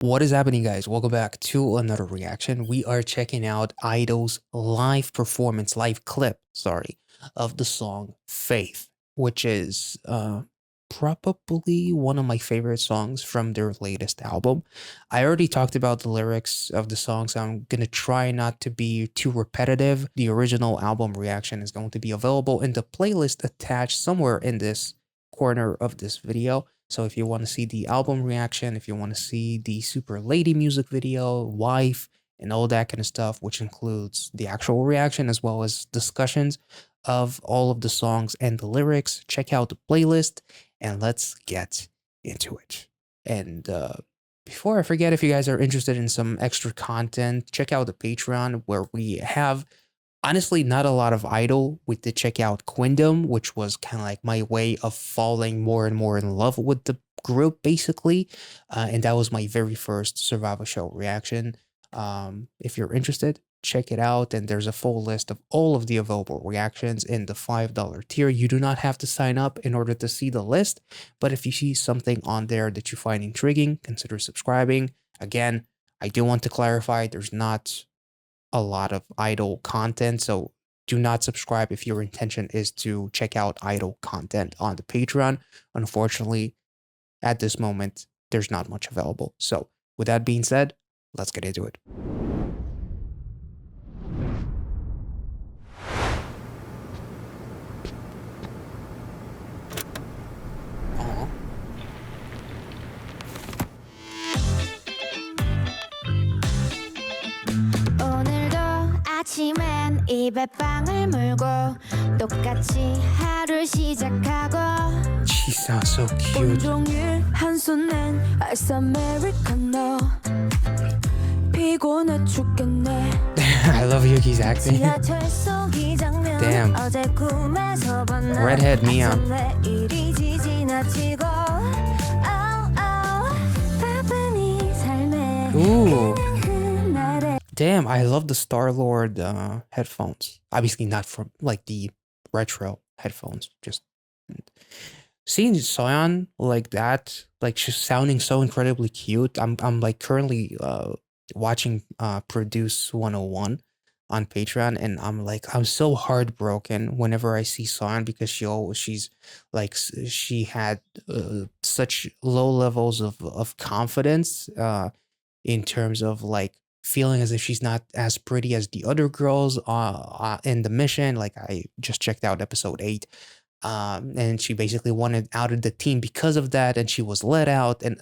What is happening, guys? Welcome back to another reaction. We are checking out I-DLE's live performance, live clip, of the song Faith, which is probably one of my favorite songs from their latest album. I already talked about the lyrics of the song, so I'm gonna try not to be too repetitive. The original album reaction is going to be available in the playlist attached somewhere in this corner of this video. So if you want to see the album reaction, if you want to see the Super Lady music video, Wife, and all that kind of stuff, which includes the actual reaction as well as discussions of all of the songs and the lyrics, check out the playlist and let's get into it. And before I forget, if you guys are interested in some extra content, check out the Patreon where we have honestly not a lot of I-DLE. We did check out Quindom, which was kind of like my way of falling more and more in love with the group, basically. And that was my very first Survival Show reaction. If you're interested, check it out. And there's a full list of all of the available reactions in the $5 tier. You do not have to sign up in order to see the list. But if you see something on there that you find intriguing, consider subscribing. Again, I do want to clarify, there's not a lot of I-DLE content, so do not subscribe if your intention is to check out I-DLE content on the Patreon. Unfortunately, at this moment, there's not much available. So with that being said, let's get into it. 아침엔 입에 빵을 물고 똑같이 하루를 시작하고 She sounds so cute. 온종일 한 손엔 아이스 아메리카노 피곤해 죽겠네. I love Yuki's acting. Damn. Redhead Mia. Ooh. Damn, I love the Star-Lord headphones. Obviously not from like the retro headphones. Just seeing Soyeon like that, like she's sounding so incredibly cute. I'm like currently watching Produce 101 on Patreon, and I'm so heartbroken whenever I see Soyeon because she had such low levels of confidence in terms of like feeling as if she's not as pretty as the other girls in the mission. Like I just checked out episode 8, and she basically wanted out of the team because of that, and she was let out, and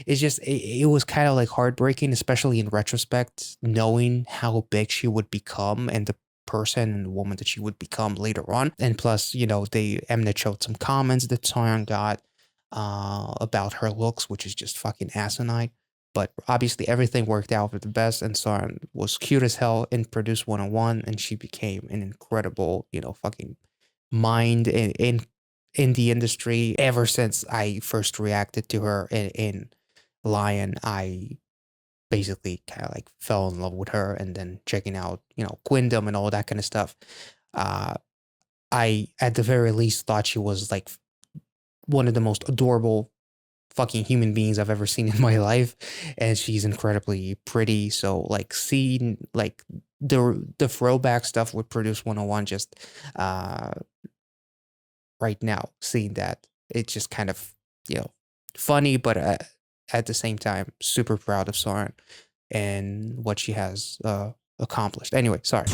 it was kind of like heartbreaking, especially in retrospect, knowing how big she would become and the person and the woman that she would become later on. And plus, you know, Mnet showed some comments that Soyeon got about her looks, which is just fucking asinine. But obviously everything worked out for the best, and Soyeon was cute as hell in Produce 101, and she became an incredible, you know, fucking mind in the industry. Ever since I first reacted to her in Lion, I basically kind of like fell in love with her, and then checking out, you know, Quindom and all that kind of stuff. I, at the very least, thought she was like one of the most adorable fucking human beings I've ever seen in my life, and she's incredibly pretty. So like seeing like the throwback stuff with Produce 101, just right now, seeing that, it's just kind of, you know, funny, but at the same time super proud of Soyeon and what she has accomplished. Anyway, sorry.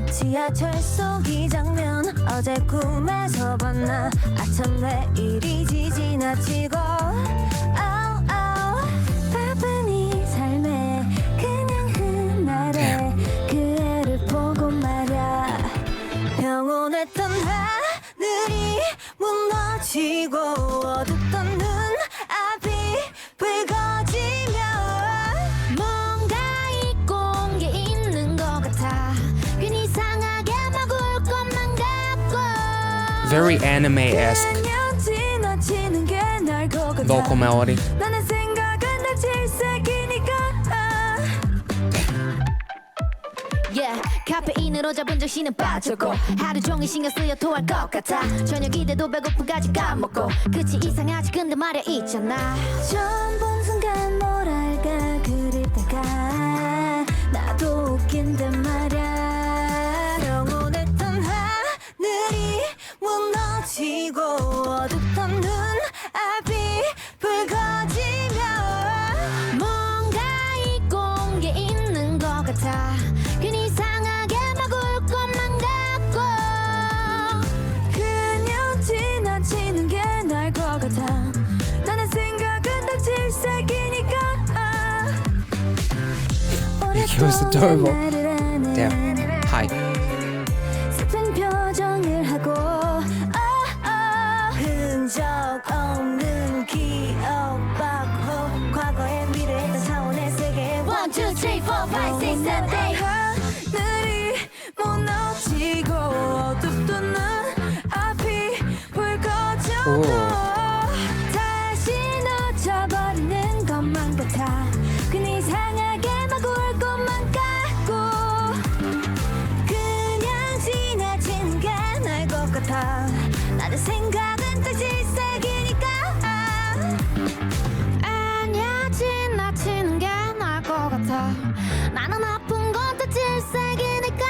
지하철 속 이 장면 어제 꿈에서 봤나 아참 내일이지 지나치고 바쁜 이 삶에 그냥 흩날에 그 애를 보고 말야 평온했던 하늘이 무너지고 어둡던 눈앞이 붉어지며 뭔가 잊고 온 게 있는 것 같아. Very anime-esque vocal melody. Yeah, 카페인으로 잡은 정신은 빠졌고 하루 종일 신경 쓰여 토할 것 같아. 저녁이 돼도 배고픔까지 까먹고 끝이 이상하지 근데 말야 있잖아. 처음 본 It was adorable. Damn. Hi. 슬픈 표정을 하고 흔적 없는 기억 박호 과거의 미래의 차원의 세계 1, 2, 3, 4, 5, 6, 7, 8 하늘이 무너지고 어둡던 눈 앞이 불 꺼져도 다시 놓쳐버리는 것만 같아 괜히 이상하게 막 울 것만 같고 그냥 지나치는 게 나을 것 같아 나의 생각은 딱 질색이니까 아니야 지나치는 게 나을 것 같아 나는 아픈 건 딱 질색이니까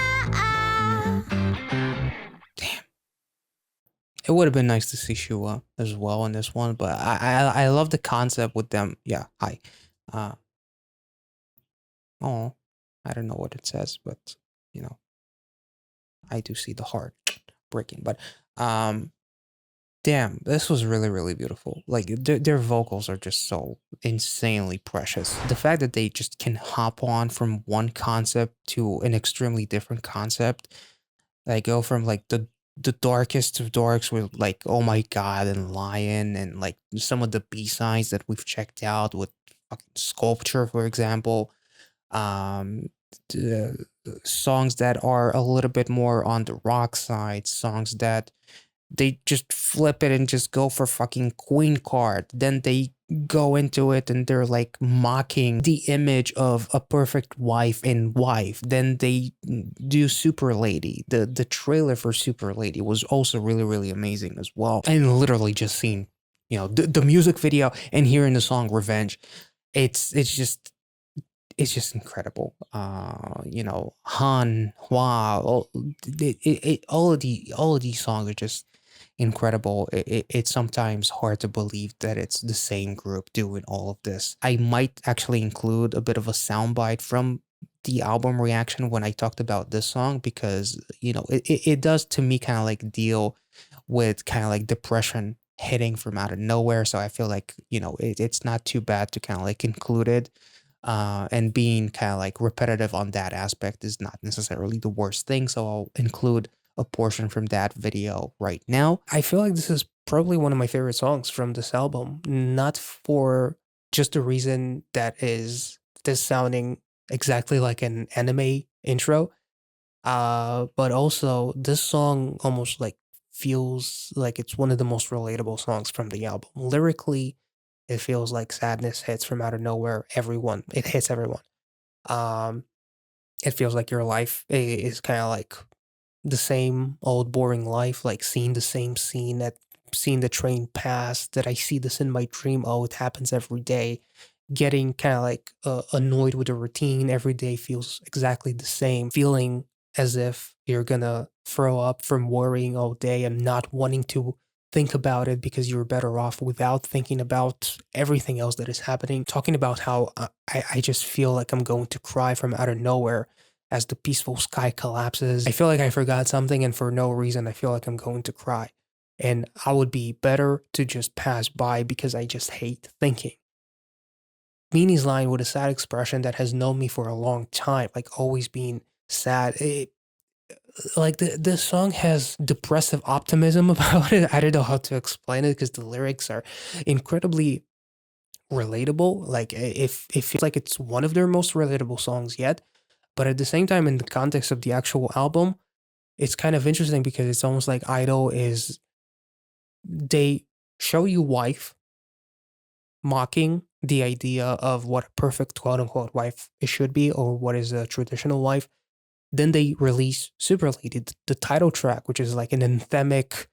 It would have been nice to see Shua as well in this one, but I love the concept with them. Yeah, hi. Oh, I don't know what it says, but you know, I do see the heart breaking. But damn, this was really, really beautiful. Like their vocals are just so insanely precious. The fact that they just can hop on from one concept to an extremely different concept, like go from like the darkest of darks with like Oh My God and Lion and like some of the B-sides that we've checked out with fucking Sculpture, for example. Um Songs that are a little bit more on the rock side, songs that they just flip it and just go for fucking queen card. Then they go into it and they're like mocking the image of a perfect wife and wife. Then they do Super Lady. The trailer for Super Lady was also really, really amazing as well. And literally just seeing, you know, the music video and hearing the song Revenge. It's just incredible. You know, Han, Hua, all of these songs are just incredible. It's sometimes hard to believe that it's the same group doing all of this. I might actually include a bit of a soundbite from the album reaction when I talked about this song because, you know, it does to me kind of like deal with kind of like depression hitting from out of nowhere. So I feel like, you know, it's not too bad to kind of like include it. And being kind of like repetitive on that aspect is not necessarily the worst thing. So I'll include a portion from that video right now. I feel like this is probably one of my favorite songs from this album, not for just the reason that is this sounding exactly like an anime intro, but also this song almost like feels like it's one of the most relatable songs from the album. Lyrically, it feels like sadness hits from out of nowhere. It hits everyone. Um, it feels like your life is kind of like the same old boring life, like seeing the same scene seeing the train pass, that I see this in my dream. Oh, it happens every day. Getting kind of like annoyed with the routine. Every day feels exactly the same. Feeling as if you're gonna throw up from worrying all day and not wanting to think about it because you're better off without thinking about everything else that is happening. Talking about how I just feel like I'm going to cry from out of nowhere as the peaceful sky collapses. I feel like I forgot something, and for no reason, I feel like I'm going to cry. And I would be better to just pass by because I just hate thinking. Meanie's line with a sad expression that has known me for a long time, like always being sad. Like the song has depressive optimism about it. I don't know how to explain it because the lyrics are incredibly relatable. Like it feels like it's one of their most relatable songs yet. But at the same time, in the context of the actual album, it's kind of interesting because it's almost like I-DLE is they show you wife mocking the idea of what a perfect quote unquote wife it should be or what is a traditional wife. Then they release Super Lady, the title track, which is like an anthemic,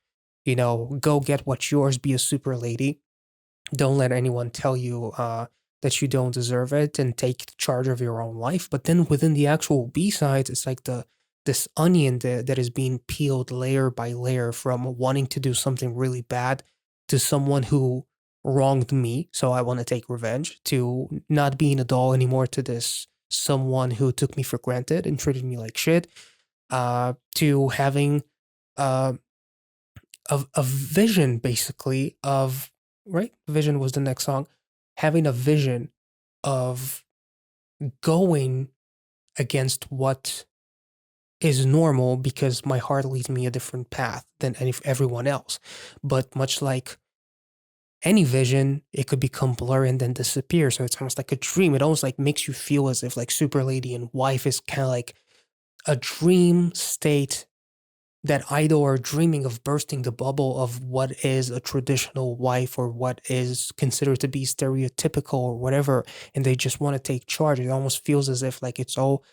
you know, go get what's yours, be a super lady. Don't let anyone tell you that you don't deserve it and take charge of your own life. But then within the actual B-sides, it's like this onion that is being peeled layer by layer from wanting to do something really bad to someone who wronged me, so I want to take revenge, to not being a doll anymore, to this someone who took me for granted and treated me like shit, to having uh, a vision basically of, right? Vision was the next song. Having a vision of going against what is normal because my heart leads me a different path than everyone else. But much like any vision, it could become blurry and then disappear. So it's almost like a dream. It almost like makes you feel as if like Super Lady and Wife is kind of like a dream state that idol are dreaming of bursting the bubble of what is a traditional wife or what is considered to be stereotypical or whatever, and they just want to take charge. It almost feels as if like it's all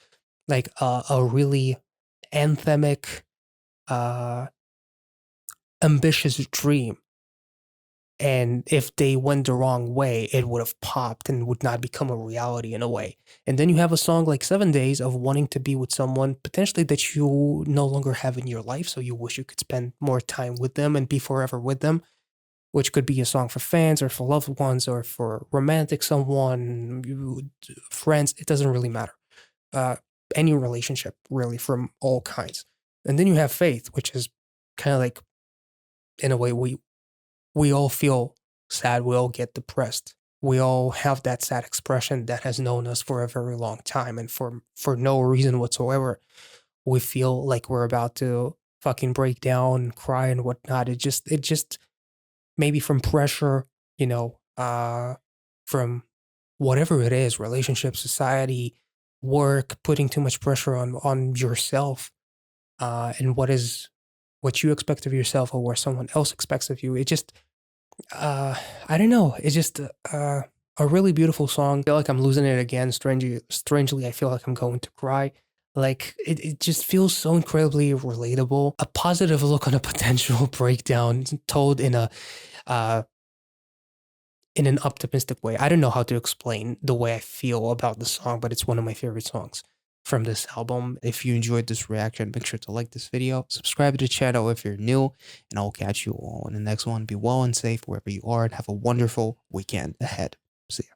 like a really anthemic, uh, ambitious dream. And if they went the wrong way, it would have popped and would not become a reality in a way. And then you have a song like 7 Days of wanting to be with someone potentially that you no longer have in your life. So you wish you could spend more time with them and be forever with them, which could be a song for fans or for loved ones or for romantic someone, friends. It doesn't really matter. Uh, any relationship, really, from all kinds. And then you have Faith, which is kind of like, in a way, we all feel sad. We all get depressed. We all have that sad expression that has known us for a very long time. And for no reason whatsoever, we feel like we're about to fucking break down and cry and whatnot. It just maybe from pressure, from whatever it is, relationship, society, work, putting too much pressure on yourself, and what you expect of yourself or what someone else expects of you. It just I don't know. It's just a really beautiful song. I feel like I'm losing it again. Strangely, I feel like I'm going to cry. Like it just feels so incredibly relatable. A positive look on a potential breakdown told uh, in an optimistic way. I don't know how to explain the way I feel about the song, but it's one of my favorite songs from this album. If you enjoyed this reaction, make sure to like this video, subscribe to the channel if you're new, and I'll catch you all in the next one. Be well and safe wherever you are, and have a wonderful weekend ahead. See ya.